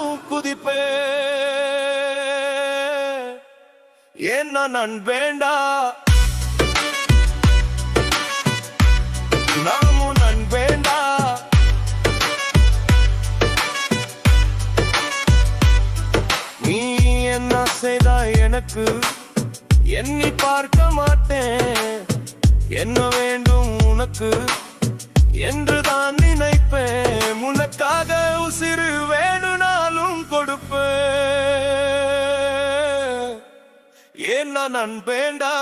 சொன்னாலும் குதிப்பே. ஏன்னா நான் வேண்டா, நாமும் நான் வேண்டா. நீ என்ன செய்தாய் எனக்கு எண்ணி பார்க்க மாட்டேன். என்ன வேண்டும் உனக்கு என்றுதான் நினைப்பேன். உனக்காக உசிறு வேணுனாலும் கொடுப்பேன். ஏன்னா நான் வேண்டா,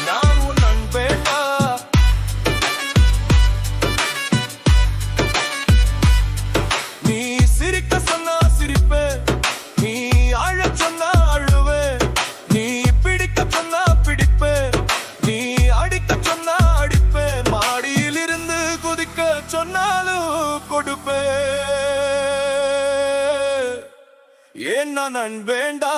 நானும் நான் வேண்டா. நீ சிரிக்க சொன்னா சிரிப்பேன், நீ அழச் சொன்னா அழுவேன், நீ பிடிக்க சொன்னா பிடிப்பேன், நீ அடிக்க சொன்னா அடிப்பேன், மாடியில் இருந்து குதிக்க சொன்னாலும் கொடுப்பேன். ஏன்னா நான் வேண்டா.